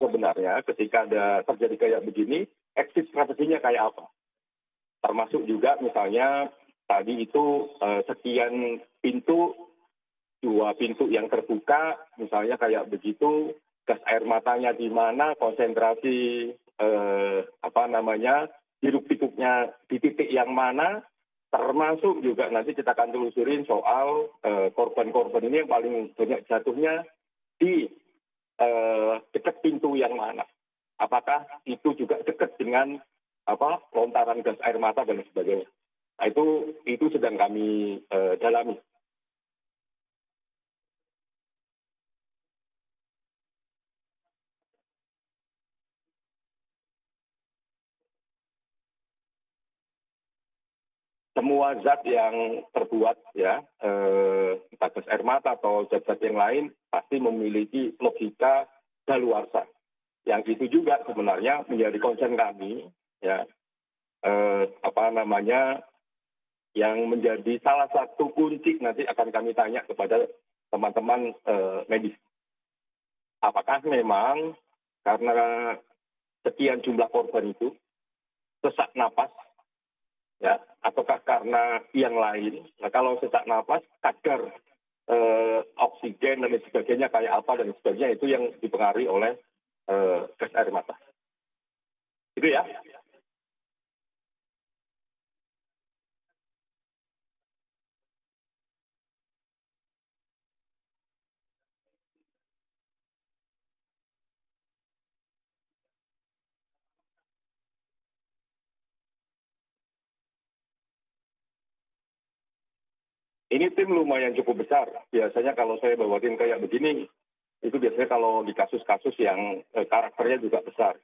sebenarnya ketika ada terjadi kayak begini, exit strateginya kayak apa. Termasuk juga misalnya tadi itu sekian pintu, 2 pintu yang terbuka, misalnya kayak begitu, gas air matanya di mana, konsentrasi hiruk pikuknya di titik yang mana, termasuk juga nanti kita akan telusurin soal korban-korban ini yang paling banyak jatuhnya di dekat pintu yang mana. Apakah itu juga dekat dengan lontaran gas air mata dan sebagainya. Nah, itu sedang kami dalami. Semua zat yang terbuat entah gas air mata atau zat-zat yang lain pasti memiliki logika daluarsa. Yang itu juga sebenarnya menjadi concern kami, yang menjadi salah satu kunci nanti akan kami tanya kepada teman-teman medis. Apakah memang karena sekian jumlah korban itu sesak napas, ataukah karena yang lain? Nah, kalau sesak napas, kadar oksigen dan sebagainya kayak apa dan sebagainya itu yang dipengaruhi oleh gas air mata. Itu ya. Ini tim lumayan cukup besar. Biasanya kalau saya bawa tim kayak begini, itu biasanya kalau di kasus-kasus yang karakternya juga besar.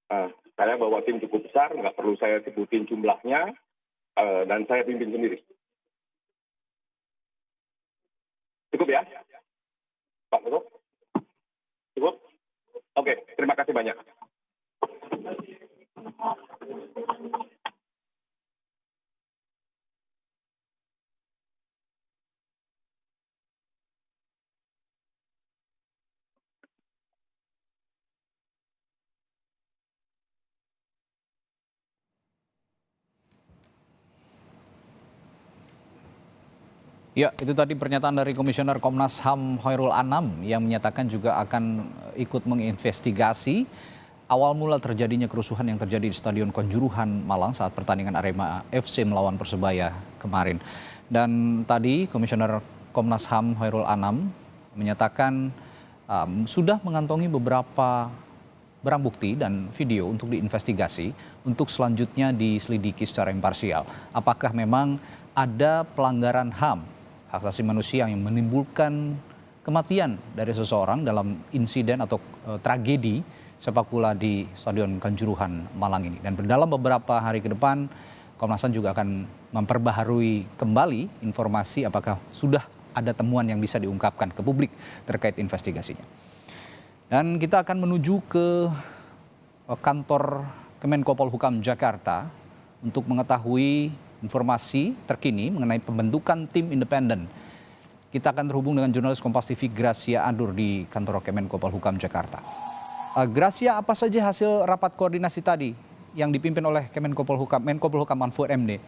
Nah, saya bawa tim cukup besar, nggak perlu saya sebutin jumlahnya, dan saya pimpin sendiri. Cukup ya? Pak Ketua? Cukup? Oke, terima kasih banyak. Ya, itu tadi pernyataan dari Komisioner Komnas HAM Khairul Anam yang menyatakan juga akan ikut menginvestigasi awal mula terjadinya kerusuhan yang terjadi di Stadion Kanjuruhan Malang saat pertandingan Arema FC melawan Persebaya kemarin. Dan tadi Komisioner Komnas HAM Khairul Anam menyatakan sudah mengantongi beberapa barang bukti dan video untuk diinvestigasi untuk selanjutnya diselidiki secara imparsial. Apakah memang ada pelanggaran HAM, hak asasi manusia yang menimbulkan kematian dari seseorang dalam insiden atau tragedi sepak bola di Stadion Kanjuruhan Malang ini. Dan dalam beberapa hari ke depan, Komnas HAM juga akan memperbaharui kembali informasi apakah sudah ada temuan yang bisa diungkapkan ke publik terkait investigasinya. Dan kita akan menuju ke kantor Kemenko Polhukam Jakarta untuk mengetahui informasi terkini mengenai pembentukan tim independen. Kita akan terhubung dengan jurnalis Kompas TV Gracia Adur di kantor Kemenko Polhukam Jakarta. Gracia, apa saja hasil rapat koordinasi tadi yang dipimpin oleh Kemenko Polhukam, Menko Polhukam Mahfud MD?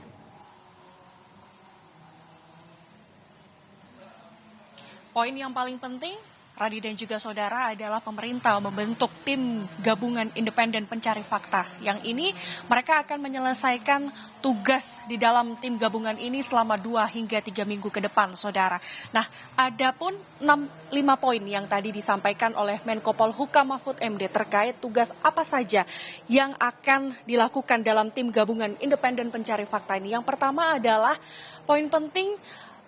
Poin yang paling penting, Radi dan juga saudara, adalah pemerintah membentuk tim gabungan independen pencari fakta. Yang ini mereka akan menyelesaikan tugas di dalam tim gabungan ini selama 2 hingga 3 minggu ke depan, saudara. Nah, ada pun 5 poin yang tadi disampaikan oleh Menko Polhukam Mahfud MD terkait tugas apa saja yang akan dilakukan dalam tim gabungan independen pencari fakta ini. Yang pertama adalah poin penting,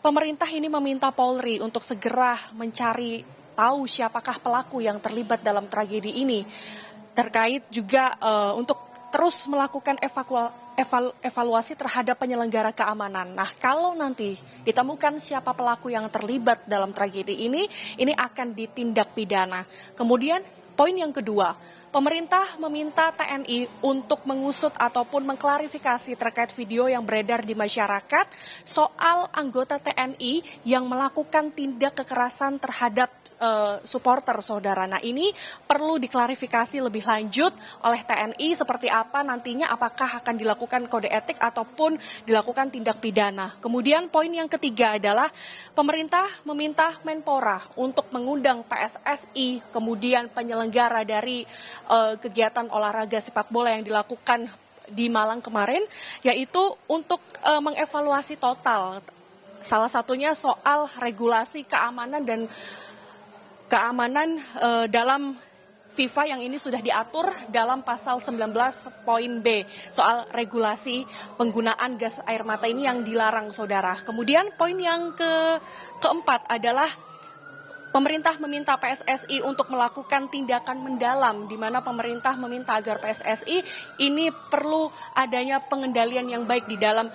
pemerintah ini meminta Polri untuk segera mencari tahu siapakah pelaku yang terlibat dalam tragedi ini. Terkait juga untuk terus melakukan evaluasi terhadap penyelenggara keamanan. Nah, kalau nanti ditemukan siapa pelaku yang terlibat dalam tragedi ini akan ditindak pidana. Kemudian poin yang kedua, Pemerintah meminta TNI untuk mengusut ataupun mengklarifikasi terkait video yang beredar di masyarakat soal anggota TNI yang melakukan tindak kekerasan terhadap supporter saudara. Nah, ini perlu diklarifikasi lebih lanjut oleh TNI seperti apa nantinya, apakah akan dilakukan kode etik ataupun dilakukan tindak pidana. Kemudian poin yang ketiga adalah pemerintah meminta Menpora untuk mengundang PSSI, kemudian penyelenggara dari kegiatan olahraga sepak bola yang dilakukan di Malang kemarin, yaitu untuk mengevaluasi total. Salah satunya soal regulasi keamanan dan keamanan dalam FIFA yang ini sudah diatur dalam pasal 19 poin B soal regulasi penggunaan gas air mata ini yang dilarang saudara. Kemudian poin yang keempat adalah pemerintah meminta PSSI untuk melakukan tindakan mendalam, di mana pemerintah meminta agar PSSI ini perlu adanya pengendalian yang baik di dalam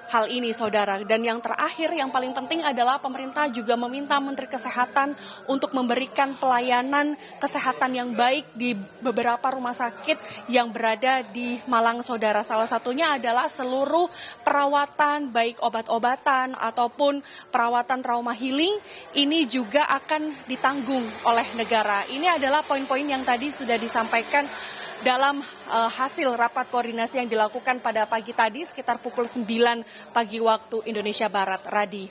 hal ini saudara. Dan yang terakhir yang paling penting adalah pemerintah juga meminta Menteri Kesehatan untuk memberikan pelayanan kesehatan yang baik di beberapa rumah sakit yang berada di Malang saudara. Salah satunya adalah seluruh perawatan baik obat-obatan ataupun perawatan trauma healing ini juga akan ditanggung oleh negara. Ini adalah poin-poin yang tadi sudah disampaikan dalam hasil rapat koordinasi yang dilakukan pada pagi tadi sekitar pukul 9 pagi waktu Indonesia Barat. Radi.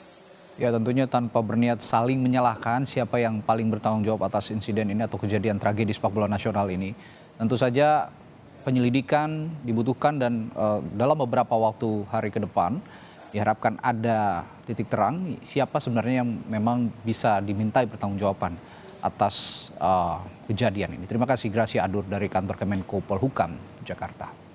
Ya, tentunya tanpa berniat saling menyalahkan siapa yang paling bertanggung jawab atas insiden ini atau kejadian tragedi sepak bola nasional ini. Tentu saja penyelidikan dibutuhkan dan dalam beberapa waktu hari ke depan diharapkan ada titik terang siapa sebenarnya yang memang bisa dimintai pertanggungjawaban atas kejadian ini. Terima kasih Gracia Adur dari kantor Kemenko Polhukam, Jakarta.